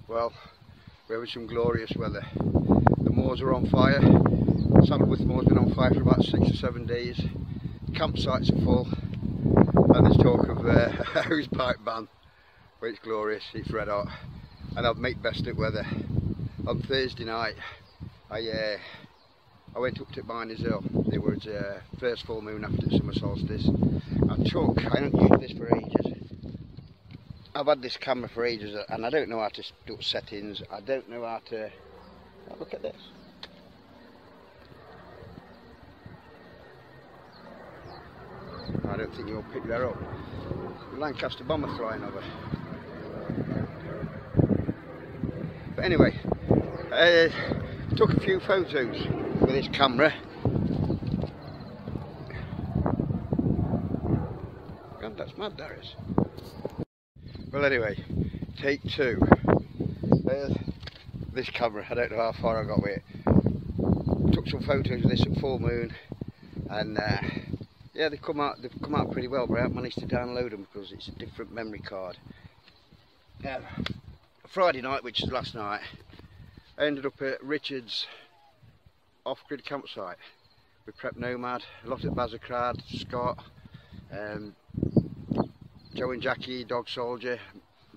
Well, we're having some glorious weather. The moors are on fire. Sandalwood moor's been on fire for about 6 or 7 days. Campsites are full, and there's talk of a hose pipe ban. But it's glorious, it's red hot, and I've made best of weather. On Thursday night, I went up to Miners Hill. It was first full moon after the summer solstice. I haven't used this for ages. I've had this camera for ages and I don't know how to do settings. I don't know how to... Oh, look at this. I don't think you'll pick that up. The Lancaster bomber flying over. But anyway, took a few photos with this camera. God, that's mad, that is. Well, anyway, take 2. This camera, I don't know how far I got with it. Took some photos of this at full moon, and yeah, they've come out pretty well, but I haven't managed to download them because it's a different memory card. Friday night, which is last night, I ended up at Richard's off-grid campsite with Prep Nomad, a lot of Bazzacrad, Scott, Joe and Jackie, Dog Soldier,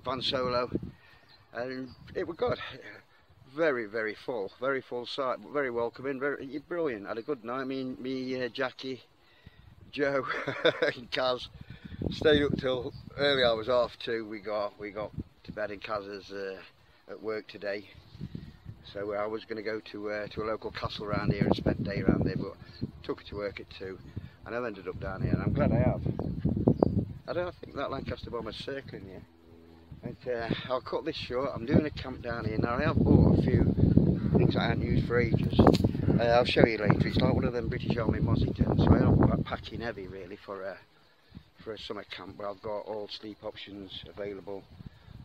Van Solo, and it was good. Very, very full site, but very welcoming, very brilliant. Had a good night. Me, Jackie, Joe, and Kaz stayed up till early hours, 2:30. We got to bed in Kaz's at work today. So I was going to go to a local castle around here and spend the day around there, but took her to work at 2, and I've ended up down here, and I'm glad I have. I don't think that Lancaster bomber's circling here. And, I'll cut this short. I'm doing a camp down here now. I have bought a few things I haven't used for ages. I'll show you later. It's like one of them British Army Mozzie tents, so I am quite packing heavy really for a summer camp. But I've got all sleep options available,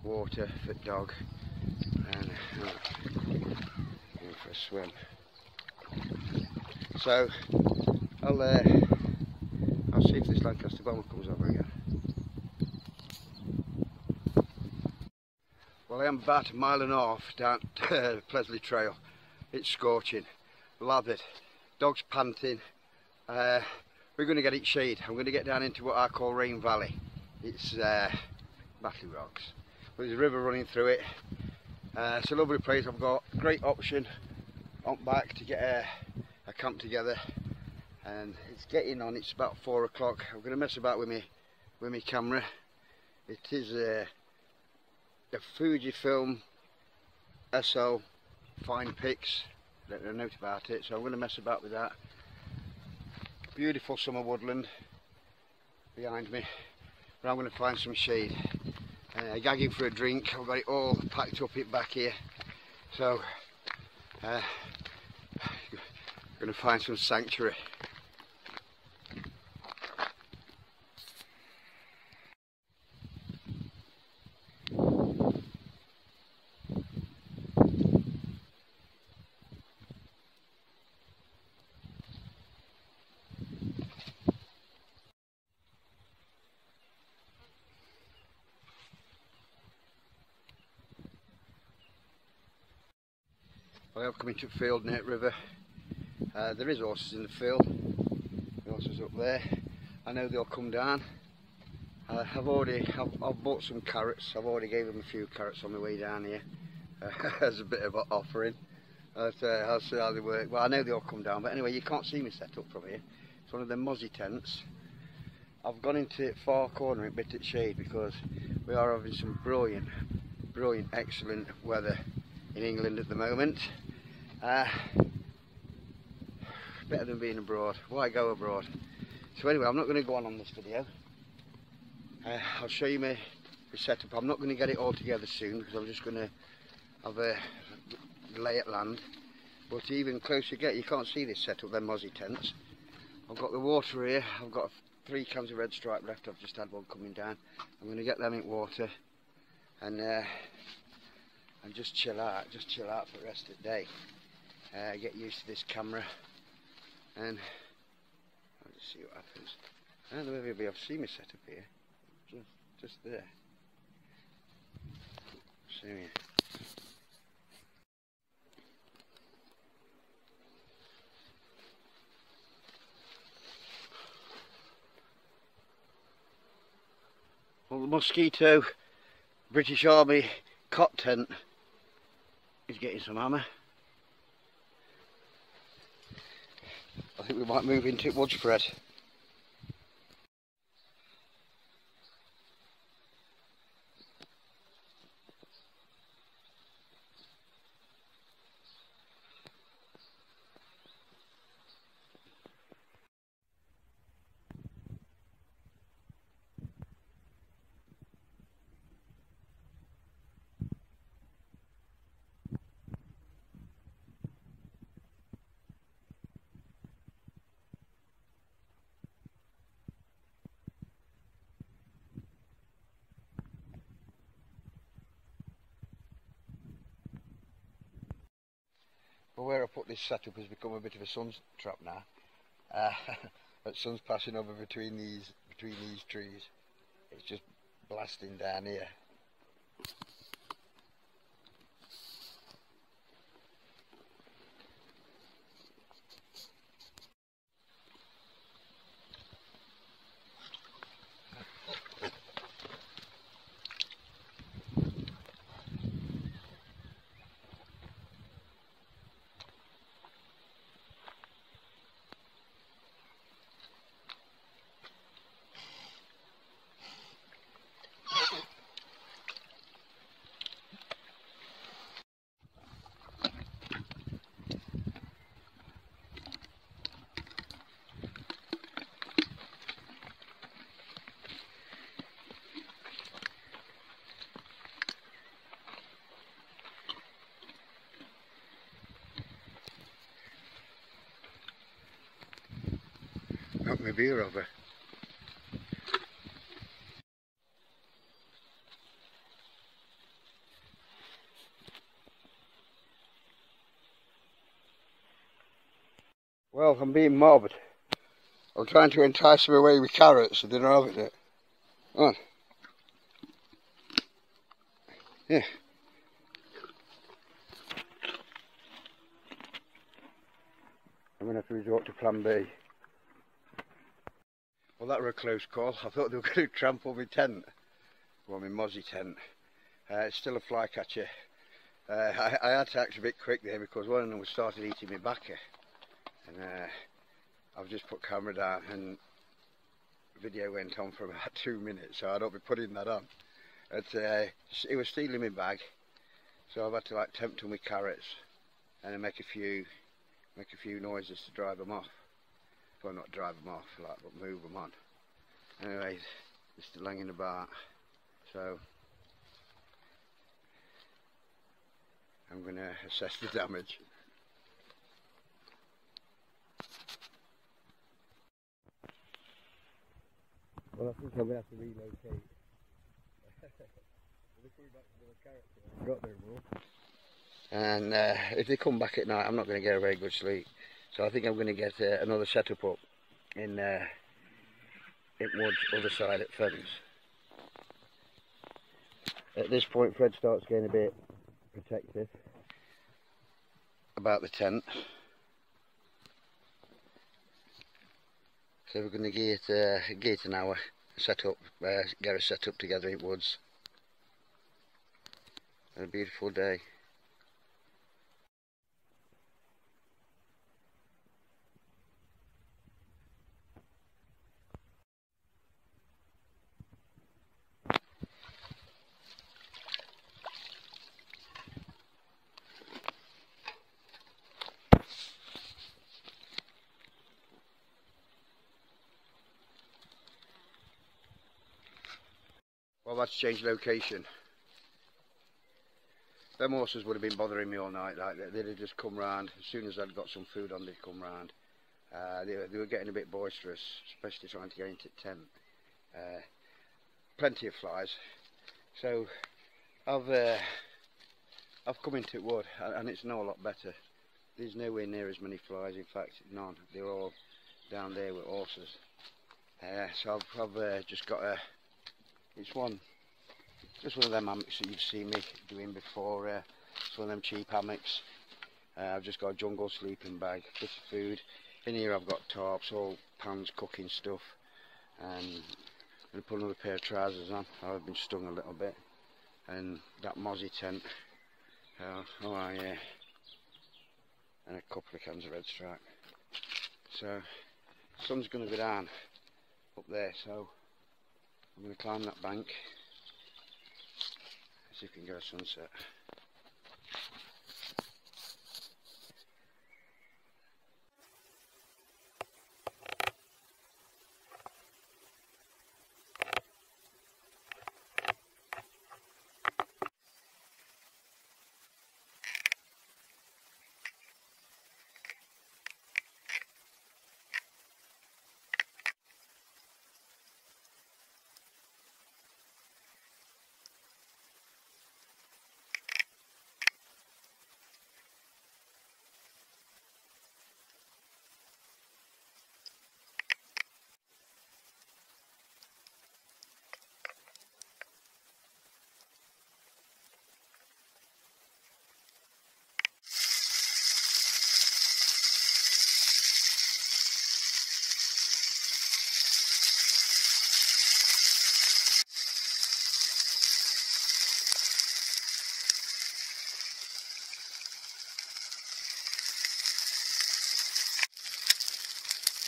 water for dog, and going for a swim. So I'll see if this Lancaster bomber comes over again. Well, I am about 1.5 miles down Plesley Trail. It's scorching, lathered, dog's panting. We're going to get it shade. I'm going to get down into what I call Rain Valley. It's Battley Rocks. There's a river running through it. It's a lovely place. I've got a great option on back to get a camp together, and it's getting on. It's about 4 o'clock. I'm going to mess about with my camera. It is a Fujifilm SL Fine Pics. I don't know a note about it, so I'm going to mess about with that. Beautiful summer woodland behind me, but I'm going to find some shade. Gagging for a drink. I've got it all packed up it back here, so I'm going to find some sanctuary. I have come into a field near the river. There is horses in the field. The horses up there. I know they'll come down. I've bought some carrots. I've already gave them a few carrots on the way down here as a bit of an offering. I'll see how they work. Well, I know they'll come down, but anyway, you can't see me set up from here. It's one of them Mozzie tents. I've gone into it far corner, a bit at shade, because we are having some brilliant, excellent weather in England at the moment. Better than being abroad. Why go abroad? So anyway, I'm not going to go on this video. I'll show you my setup. I'm not going to get it all together soon because I'm just going to have a lay at land. But even closer get, you can't see this setup, them Mozzie tents. I've got the water here. I've got 3 cans of Red Stripe left. I've just had one coming down. I'm going to get them in water and just chill out for the rest of the day. Get used to this camera, and I'll just see what happens. I don't know whether you'll be able to see me set up here. Just there. See me. mosquito British Army cot tent is getting some hammer. I think we might move into wood spread. Well, where I put this setup has become a bit of a sun trap now. But sun's passing over between these trees. It's just blasting down here. Knock my beer over. Well, I'm being mobbed. I'm trying to entice them away with carrots so they don't have it. Come on. Yeah. I'm going to have to resort to plan B. Well, that were a close call. I thought they were going to trample my tent. Well, my Mozzie tent. It's still a flycatcher. I had to act a bit quick there because one of them started eating my backer. And I've just put camera down and video went on for about 2 minutes, so I don't be putting that on. But it was stealing my bag, so I've had to like tempt them with carrots and then make a few noises to drive them off. Well, not drive them off, like, but move them on. Anyway, they're still hanging about, so I'm going to assess the damage. Well, I think I'm going to have to relocate. Got there, and if they come back at night, I'm not going to get a very good sleep. So I think I'm going to get another setup up in woods, other side at fence. At this point, Fred starts getting a bit protective about the tent. So we're going to give it an hour, set up, get a set up together in woods. And a beautiful day. Well, that's changed location. Them horses would have been bothering me all night. Like they'd have just come round as soon as I'd got some food on. They'd come round. They were getting a bit boisterous, especially trying to get into the tent. Plenty of flies. So I've come into wood, and it's no a lot better. There's nowhere near as many flies. In fact, none. They're all down there with horses. So I've just got a. It's just one of them hammocks that you've seen me doing before. It's one of them cheap hammocks. I've just got a jungle sleeping bag, bit of food. In here I've got tarps, all pans, cooking stuff, and going to put another pair of trousers on. I've been stung a little bit. And that Mozzie tent. Oh yeah. And a couple of cans of red stripe. So, sun's going to go down up there, so I'm going to climb that bank. See if we can get a sunset.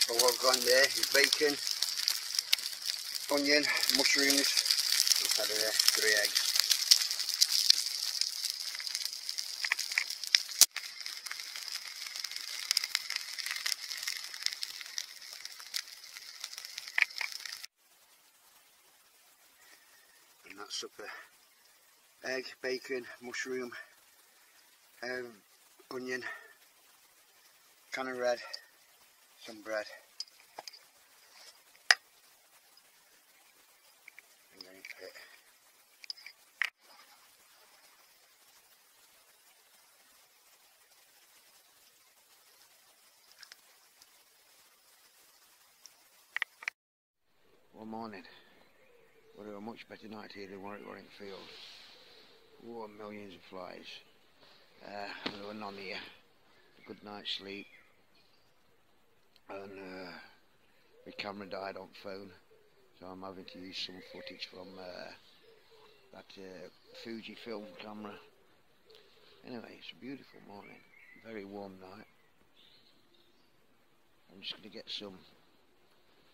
So what I've gone there is bacon, onion, mushrooms. I've had 3 eggs. And that's supper. Egg, bacon, mushroom, onion, can of red, some bread, and then pit. One morning, we'll have a much better night here than what it were in the field. Whoa, millions of flies. There were none here. A good night's sleep. And my camera died on phone, so I'm having to use some footage from that Fuji film camera. Anyway, it's a beautiful morning, very warm night. I'm just going to get some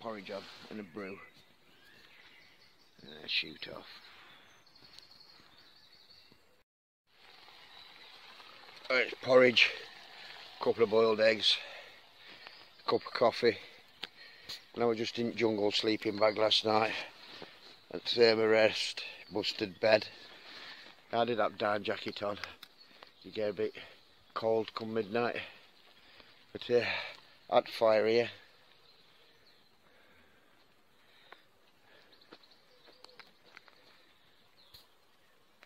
porridge on and a brew and shoot off. It's porridge, a couple of boiled eggs, a cup of coffee, and I was just in jungle sleeping bag last night at thermarest, busted bed. I did have down jacket on, you get a bit cold come midnight, but I had fire here.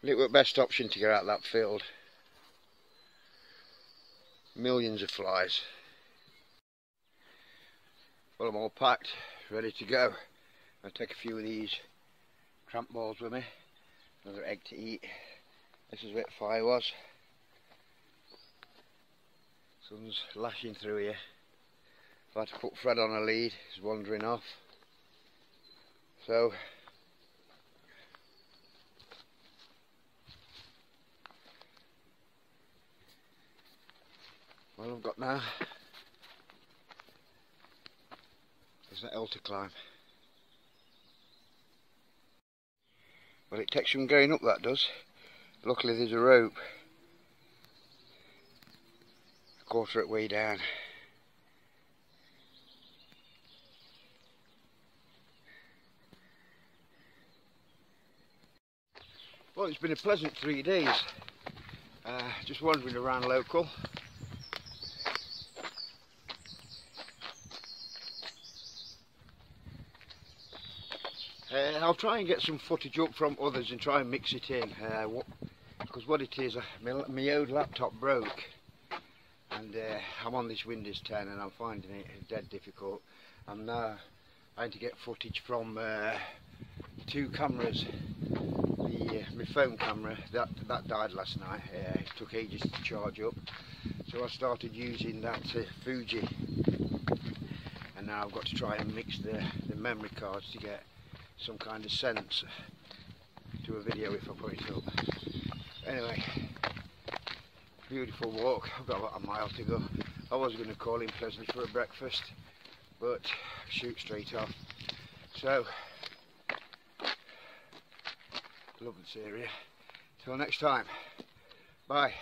It was the best option to get out of that field. Millions of flies. Well, I'm all packed, ready to go. I'll take a few of these tramp balls with me. Another egg to eat. This is where the fire was. Sun's lashing through here. If I had to put Fred on a lead, he's wandering off. So, what I've got now is that hill to climb. Well, it takes some going up, that does. Luckily there's a rope a quarter of the way down. Well, it's been a pleasant 3 days. Just wandering around local. I'll try and get some footage up from others and try and mix it in, because what it is, my old laptop broke, and I'm on this Windows 10 and I'm finding it dead difficult. I'm now trying to get footage from 2 cameras. My phone camera, that died last night. It took ages to charge up, so I started using that Fuji, and now I've got to try and mix the memory cards to get some kind of sense to a video if I put it up. Anyway, beautiful walk. I've got about a mile to go. I was going to call in Pleasant for a breakfast, but shoot straight off. So, love this area. Till next time, bye.